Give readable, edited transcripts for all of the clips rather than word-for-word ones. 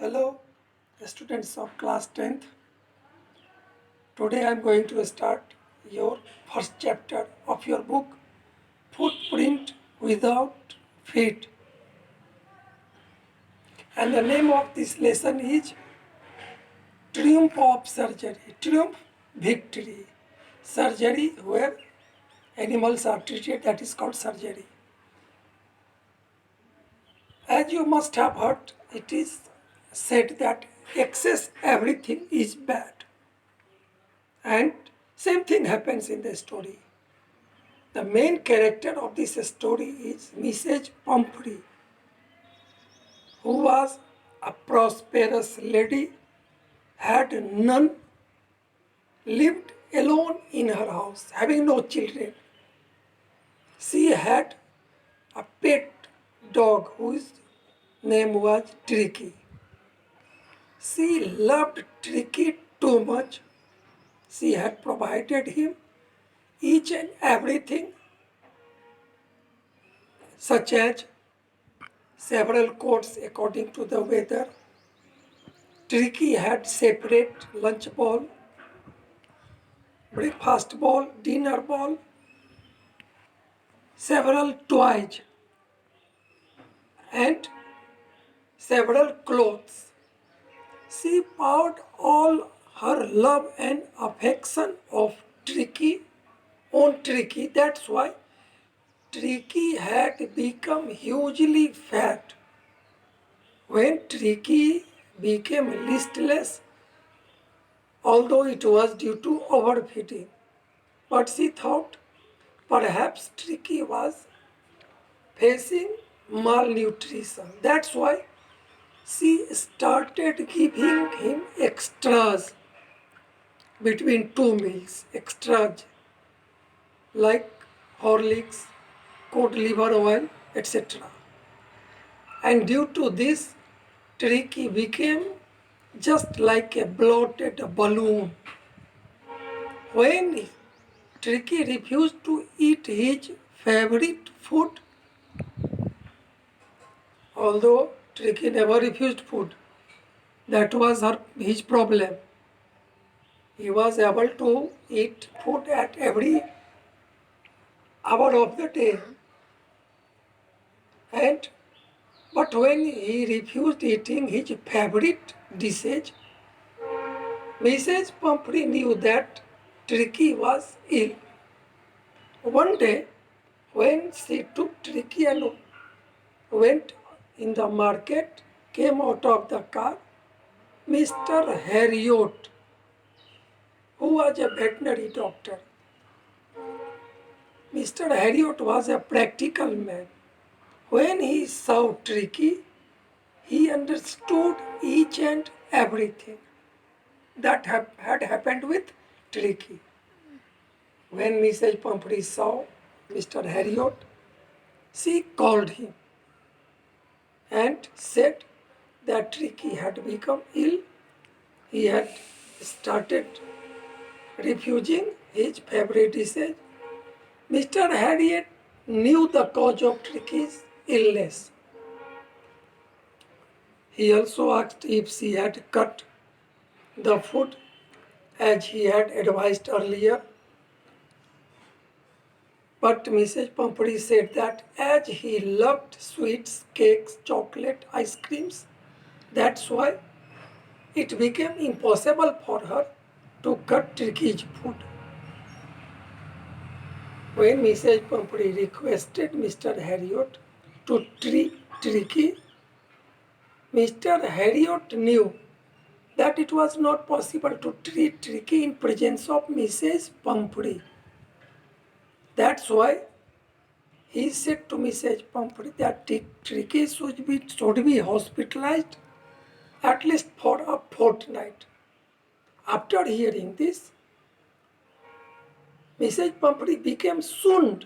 Hello, students of class 10th. Today I am going to start your first chapter of your book, Footprint Without Feet. And the name of this lesson is Triumph of Surgery. Triumph, victory. Surgery, where animals are treated, that is called surgery. As you must have heard, it is said that excess everything is bad. And same thing happens in the story. The main character of this story is Mrs. Pumphrey, who was a prosperous lady, had none, lived alone in her house, having no children. She had a pet dog whose name was Tricky. She loved Tricky too much. She had provided him each and everything, such as several coats according to the weather. Tricky had separate lunch bowl, breakfast bowl, dinner bowl, several toys, and several clothes. She poured all her love and affection of Tricky on Tricky. That's why Tricky had become hugely fat. When Tricky became listless, although it was due to overfeeding, but she thought perhaps Tricky was facing malnutrition. That's why she started giving him extras between two meals, extras like Horlicks, cod liver oil, etc. And due to this, Tricky became just like a bloated balloon. When Tricky refused to eat his favorite food, although Tricky never refused food, that was his problem. He was able to eat food at every hour of the day. And but when he refused eating his favorite dishes, Mrs. Pumphrey knew that Tricky was ill. One day, when she took Tricky and went in the market, came out of the car, Mr. Harriot, who was a veterinary doctor. Mr. Harriot was a practical man. When he saw Tricky, he understood each and everything that had happened with Tricky. When Mrs. Pumphrey saw Mr. Harriot, she called him and said that Tricky had become ill. He had started refusing his favorite dishes. Mr. Harriot knew the cause of Tricky's illness. He also asked if she had cut the food as he had advised earlier. But Mrs. Pumphrey said that as he loved sweets, cakes, chocolate, ice creams, that's why it became impossible for her to cut Tricky's food. When Mrs. Pumphrey requested Mr. Harriot to treat Tricky, Mr. Harriot knew that it was not possible to treat Tricky in presence of Mrs. Pumphrey. That's why he said to Mrs. Pumphrey that Tricky should be hospitalized at least for a fortnight. After hearing this, Mrs. Pumphrey became soon,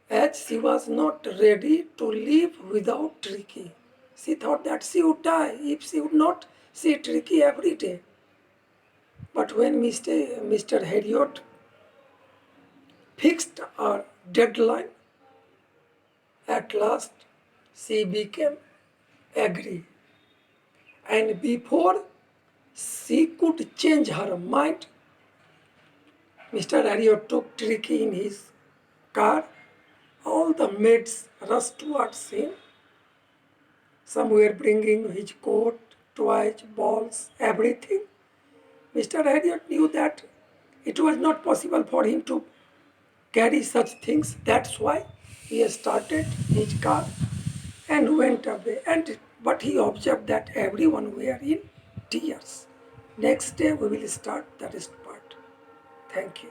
as she was not ready to live without Tricky. She thought that she would die if she would not see Tricky every day. But when Mr. Harriot fixed a deadline, at last she became agree. And before she could change her mind, Mr. Harriot took Tricky in his car. All the maids rushed towards him. Some were bringing his coat, toys, balls, everything. Mr. Harriot knew that it was not possible for him to carry such things. That's why he started his car and went away. But he observed that everyone were in tears. Next day we will start the rest part. Thank you.